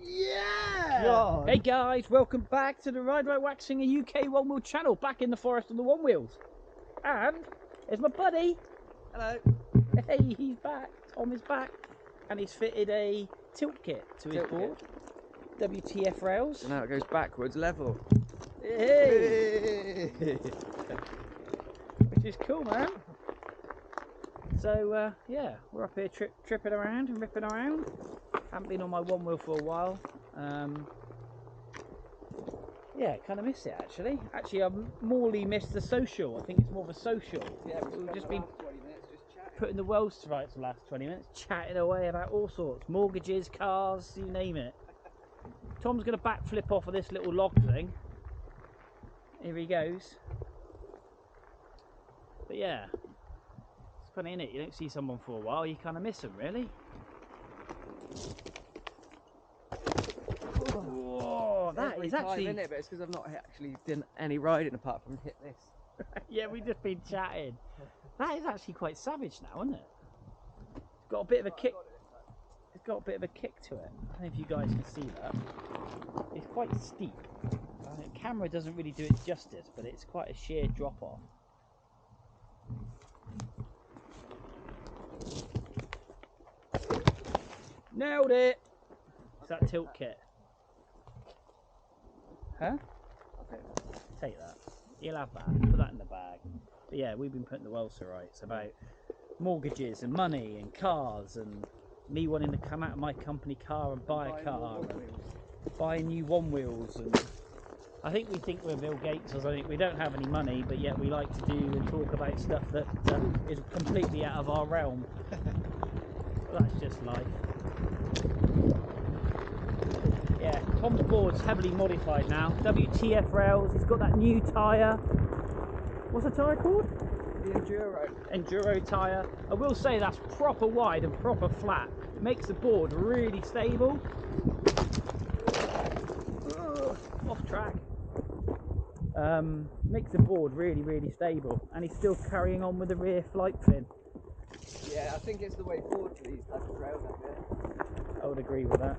Yeah! God. Hey guys, welcome back to the Ride Right Waxing a UK one wheel channel, back in the forest of the one wheels. And there's my buddy. Hello. Hey, he's back. Tom is back. And he's fitted a tilt kit to his board. WTF rails. So now it goes backwards level. Hey! Which is cool, man. So yeah, we're up here tripping around and ripping around. Haven't been on my one wheel for a while. Yeah, kind of miss it actually. Actually, I've morely missed the social. I think it's more of a social. Yeah, we've just been 20 minutes just chatting. putting the worlds to rights the last 20 minutes, chatting away about all sorts, mortgages, cars, you name it. Tom's going to backflip off of this little log thing. Here he goes. But yeah, it's funny, innit? You don't see someone for a while, you kind of miss them, really. Whoa, that Every is time, actually... isn't it? But it's because I've not actually done any riding apart from hit this. Yeah, we've just been chatting. That is actually quite savage now, isn't it? It's got a bit of a kick. It's got a bit of a kick to it. I don't know if you guys can see that. It's quite steep. The camera doesn't really do it justice, but it's quite a sheer drop off. Nailed it! It's that tilt kit. Huh? Take that. You'll have that. Put that in the bag. But yeah, we've been putting the world to rights about mortgages and money and cars and me wanting to come out of my company car and buy a car and buy new one wheels. And I think we think we're Bill Gates or something. We don't have any money, but yet we like to do and talk about stuff that is completely out of our realm. That's just life. Yeah, Tom's board's heavily modified now. WTF rails. He's got that new tyre. What's the tyre called? The Enduro Tire. I will say that's proper wide and proper flat. It makes the board really stable. Off track. Makes the board really stable, and he's still carrying on with the rear flight fin. Yeah, I think it's the way forward for these type of trails up here. I would agree with that.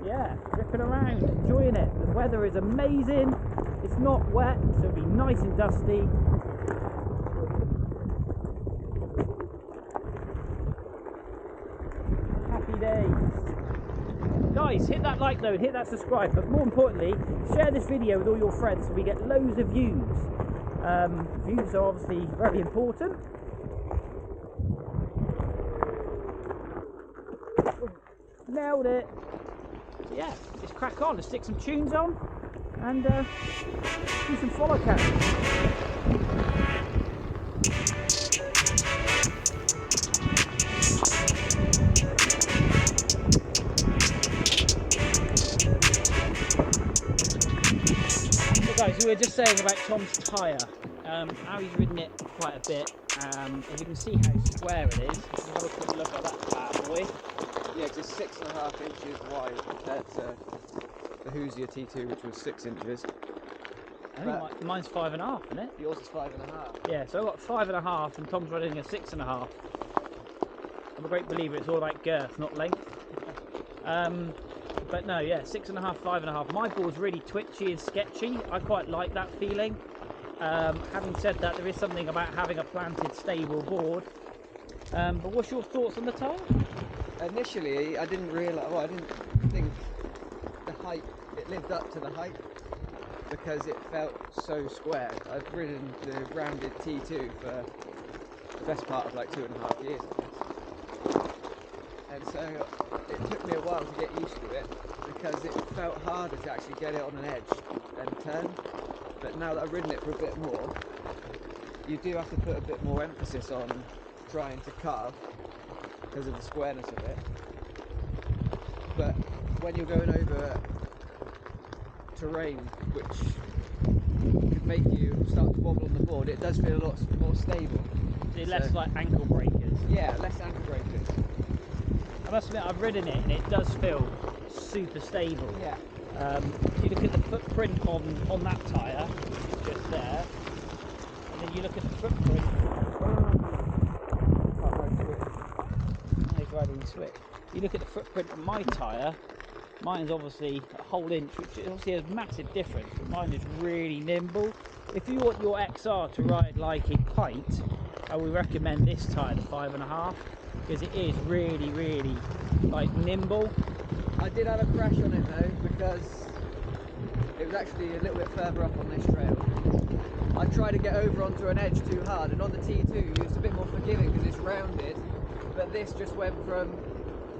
Yeah, ripping around, enjoying it. The weather is amazing. It's not wet, so it'll be nice and dusty. Happy days. Guys, hit that like though, hit that subscribe, but more importantly, share this video with all your friends so we get loads of views. Views are obviously very important. Nailed it. So yeah, just crack on, let's stick some tunes on and do some follow catch. So guys, we were just saying about Tom's tyre, how he's ridden it quite a bit. As you can see how square it is, let's have a quick look at that bad boy. Yeah, just 6.5 inches wide compared to the Hoosier T2, which was 6 inches. I think mine's 5.5, isn't it? Yours is 5.5. Yeah, so I've got 5.5 and Tom's riding a 6.5. I'm a great believer it's all about girth, not length. But no, yeah, 6.5, 5.5. My board's really twitchy and sketchy. I quite like that feeling. Having said that, there is something about having a planted, stable board. But what's your thoughts on the tyre? Initially, I didn't realise, well, I didn't think the height, it lived up to the height because it felt so square. I've ridden the rounded T2 for the best part of like 2.5 years, I guess. And so it took me a while to get used to it because it felt harder to actually get it on an edge and turn. But now that I've ridden it for a bit more, you do have to put a bit more emphasis on trying to carve because of the squareness of it. But when you're going over terrain which could make you start to wobble on the board, it does feel a lot more stable. Less like ankle breakers. Yeah, less ankle breakers. I must admit, I've ridden it and it does feel super stable. Yeah. If you look at the footprint on that tyre, it's just there, and then you look at the footprint slick. You look at the footprint of my tyre, mine's obviously a whole inch, which is obviously a massive difference, but mine is really nimble. If you want your XR to ride like a pint, I would recommend this tyre, the 5.5, because it is really, really like nimble. I did have a crash on it though, because it was actually a little bit further up on this trail. I tried to get over onto an edge too hard, and on the T2 it's a bit more forgiving because it's rounded, but this just went from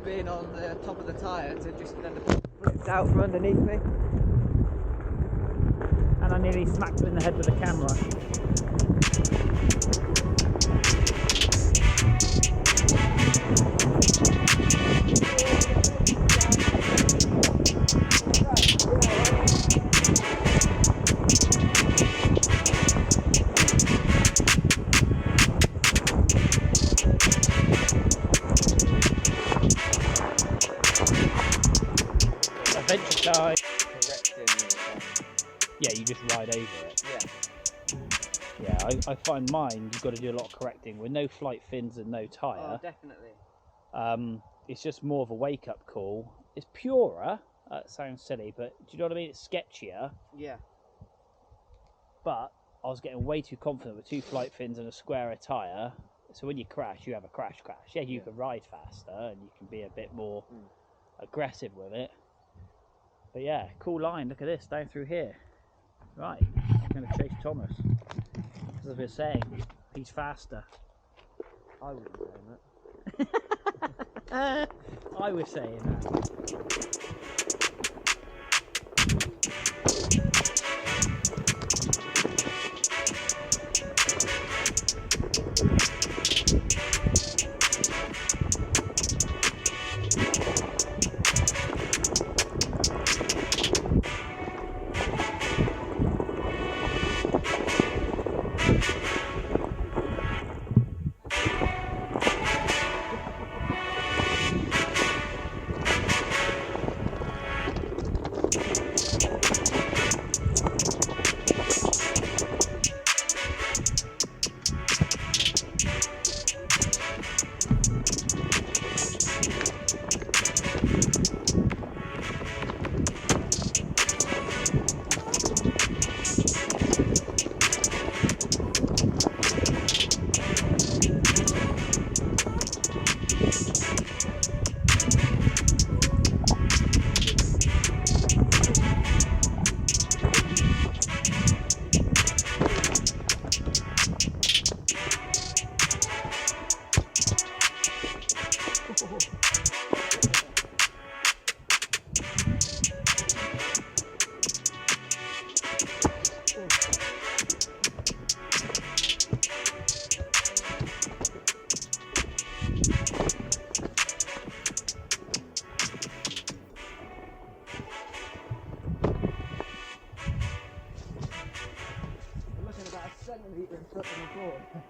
being on the top of the tyre to just then flipped out from underneath me. And I nearly smacked him in the head with the camera. Adventure time. Yeah, you just ride over it. Yeah, I find mine, you've got to do a lot of correcting with no flight fins and no tyre. Oh, definitely. It's just more of a wake-up call. It's purer. That sounds silly, but do you know what I mean? It's sketchier. Yeah. But I was getting way too confident with 2 flight fins and a squarer tyre. So when you crash, you have a crash. Yeah, you can ride faster and you can be a bit more aggressive with it. But yeah, cool line. Look at this down through here. Right, I'm going to chase Thomas. As I was saying, he's faster. I wouldn't say that. I was saying that.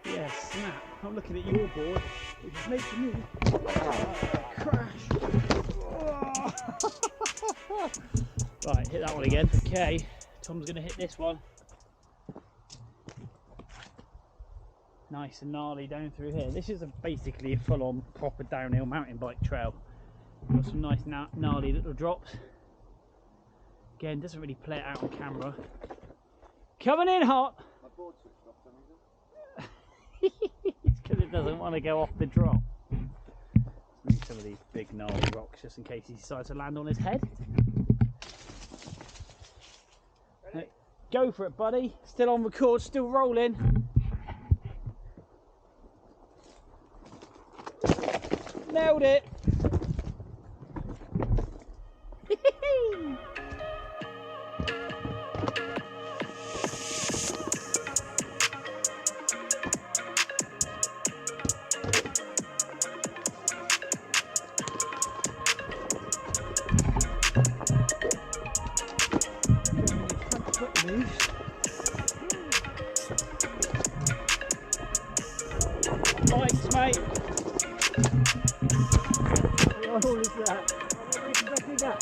Yeah, snap. I'm looking at your board, which is making me crash. Right, hit that one again. Okay, Tom's going to hit this one. Nice and gnarly down through here. This is basically a full-on proper downhill mountain bike trail. Got some nice gnarly little drops. Again, doesn't really play it out on camera. Coming in hot. My board switched off for some reason. It's because it doesn't want to go off the drop. Need some of these big gnarly rocks just in case he decides to land on his head. Ready? Go for it, buddy. Still on record, still rolling. Nailed it. Thanks, mate. What is that? I wasn't expecting that.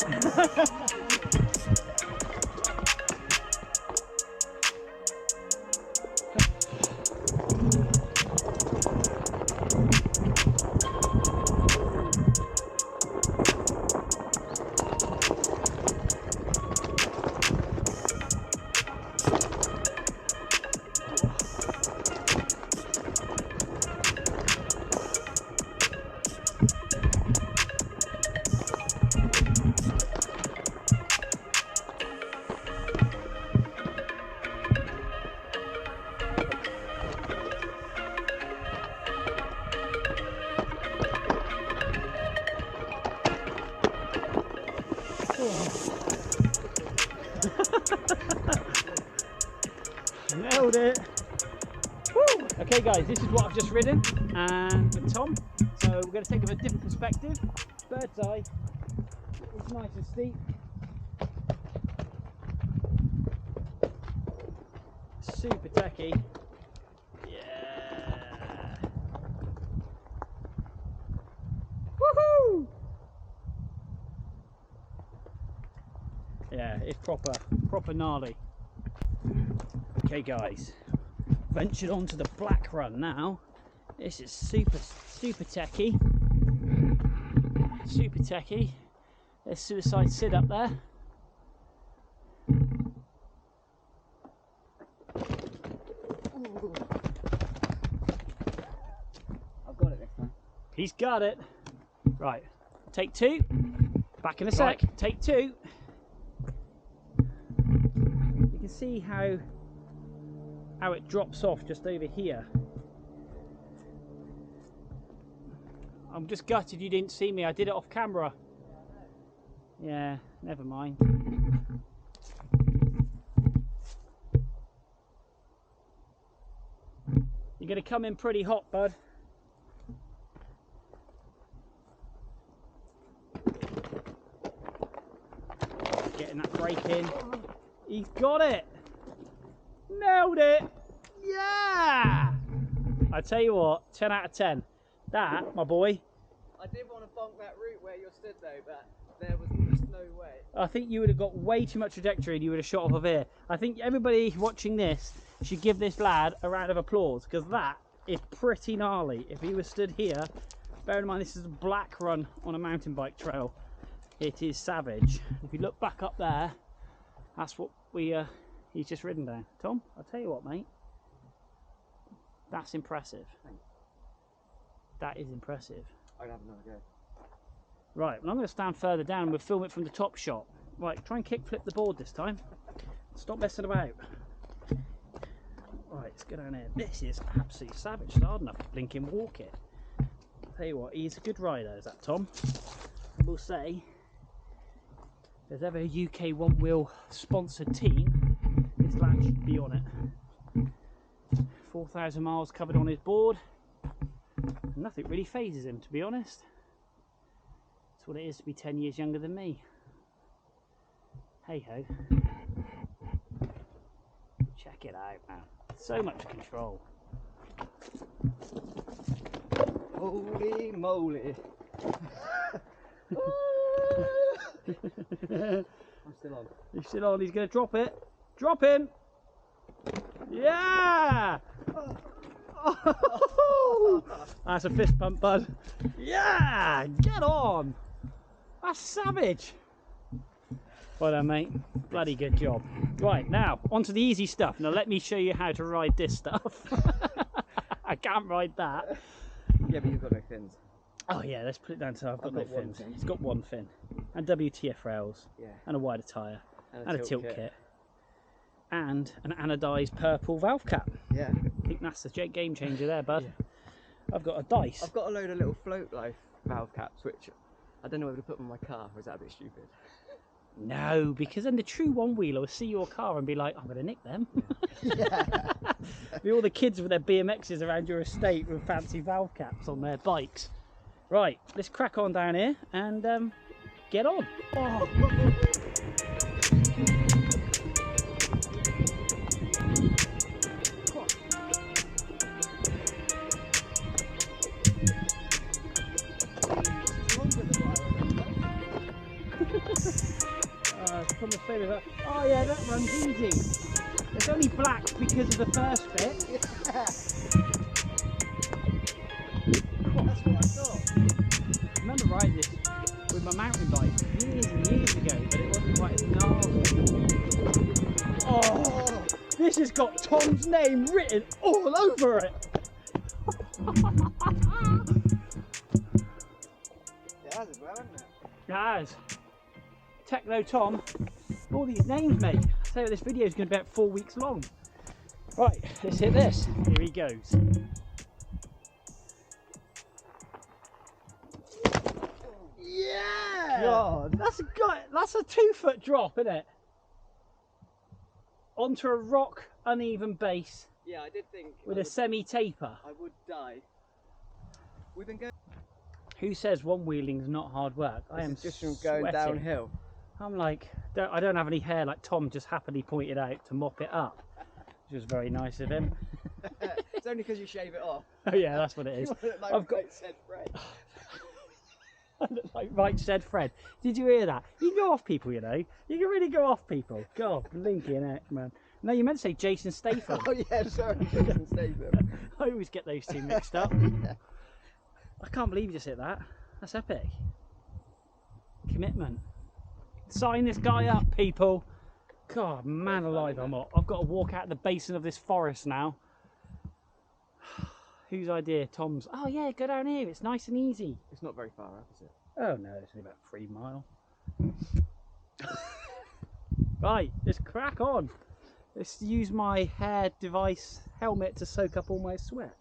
Okay guys, this is what I've just ridden and with Tom. So we're going to take it from a different perspective. Bird's eye. It's nice and steep. Super techy. Yeah. Woohoo! Yeah, it's proper gnarly. Okay guys, ventured onto the black run now. This is super techy. Super techy. There's Suicide Sid up there. Ooh. I've got it this time. He's got it. Right, take two. Back in a sec. Right. Take two. You can see how it drops off just over here. I'm just gutted you didn't see me. I did it off camera. Yeah, never mind. You're going to come in pretty hot, bud. Getting that brake in. He's got it. Nailed it. Yeah. I tell you what, 10 out of 10. That, my boy. I did want to bonk that route where you're stood though, but there was just no way. I think you would have got way too much trajectory and you would have shot off of here. I think everybody watching this should give this lad a round of applause, because that is pretty gnarly. If he was stood here, bear in mind this is a black run on a mountain bike trail. It is savage. If you look back up there, that's what he's just ridden down. Tom, I'll tell you what, mate. That's impressive. Thanks. That is impressive. I'd have another go. Right, well, I'm going to stand further down and we'll film it from the top shot. Right, try and kick flip the board this time. Stop messing about. Right, let's go down here. This is absolutely savage. It's hard enough to blink and walk it. I'll tell you what, he's a good rider, is that Tom? I will say, if there's ever a UK one-wheel sponsored team, this lad should be on it. 4,000 miles covered on his board. Nothing really phases him, to be honest. That's what it is to be 10 years younger than me. Hey ho. Check it out, man. So much control. Holy moly. I'm still on. He's still on. He's going to drop it. Drop him. Yeah. That's a fist pump, bud. Yeah, get on. That's savage. Well done, mate. Bloody good job. Right, now on to the easy stuff. Now let me show you how to ride this stuff. I can't ride that. Yeah, but you've got no fins. Oh yeah, let's put it down to I've got no one fins. fin. It's got one fin. And WTF rails. Yeah. And a wider tyre. And a tilt kit. And an anodised purple valve cap. Yeah. I think that's the game changer there, bud. Yeah. I've got a dice. I've got a load of little float life valve caps, which I don't know whether to put on my car, or is that a bit stupid? No, because then the true one-wheeler will see your car and be like, I'm going to nick them. Yeah. Be all the kids with their BMXs around your estate with fancy valve caps on their bikes. Right, let's crack on down here and get on. Oh. Oh yeah, that runs easy. It's only black because of the first bit. Yeah. That's what I thought. I remember riding this with my mountain bike years and years ago, but it wasn't quite as gnarly. Oh, this has got Tom's name written all over it. It has as well, hasn't it? It has. Techno Tom. All these names, mate. I tell you, this video is going to be about 4 weeks long. Right, let's hit this. Here he goes. Yeah! God, that's a 2 foot drop, isn't it? Onto a rock uneven base. Yeah, I did think with a semi-taper. I would die. We've been going. Who says one wheeling is not hard work? I am Just from going sweating. downhill. I'm like, I don't have any hair like Tom just happily pointed out to mop it up, which was very nice of him. It's only because you shave it off. Oh yeah, that's what it is. Like I've got. Right Said Fred. I look like Right Said Fred. Did you hear that? You can go off people, you know. You can really go off people. God, blinking heck, man. No, you meant to say Jason Statham. Oh yeah, sorry, Jason Statham. I always get those two mixed up. Yeah. I can't believe you just hit that. That's epic. Commitment. Sign this guy up, people. God, man alive, I'm hot. I've got to walk out the basin of this forest now. Whose idea? Tom's. Oh yeah, go down here. It's nice and easy. It's not very far up, is it? Oh no, it's only about 3 miles. Right, let's crack on. Let's use my hair device helmet to soak up all my sweat.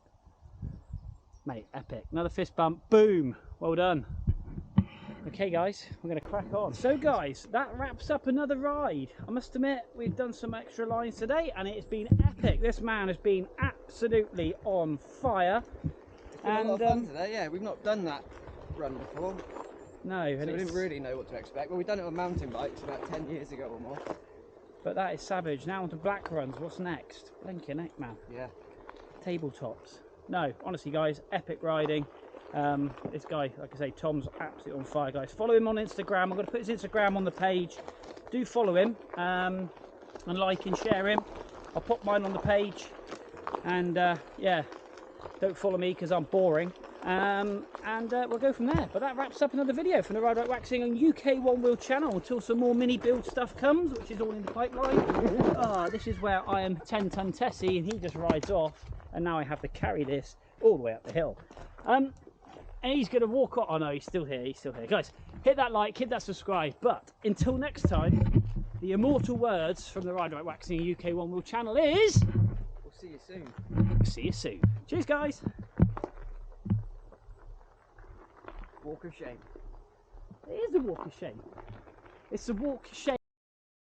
Mate, epic. Another fist bump. Boom. Well done. Okay guys, we're going to crack on. So guys, that wraps up another ride. I must admit, we've done some extra lines today and it's been epic. This man has been absolutely on fire. It's been a lot of fun today, yeah. We've not done that run before. No, so we didn't really know what to expect. Well, we've done it on mountain bikes about 10 years ago or more. But that is savage. Now on to black runs. What's next? Blinking heck, man. Yeah. Tabletops. No, honestly guys, epic riding. This guy, like I say, Tom's absolutely on fire, guys. Follow him on Instagram. I'm going to put his Instagram on the page. Do follow him and like and share him. I'll pop mine on the page. And yeah, don't follow me because I'm boring. We'll go from there. But that wraps up another video from the Ride Right Waxing on UK One Wheel channel until some more mini build stuff comes, which is all in the pipeline. This is where I am 10-ton Tessie and he just rides off, and now I have to carry this all the way up the hill. And he's going to walk on. Oh no, he's still here. He's still here. Guys, hit that like, hit that subscribe. But until next time, the immortal words from the Ride Right Waxing UK One Wheel channel is... We'll see you soon. See you soon. Cheers, guys. Walk of shame. It is a walk of shame. It's a walk of shame.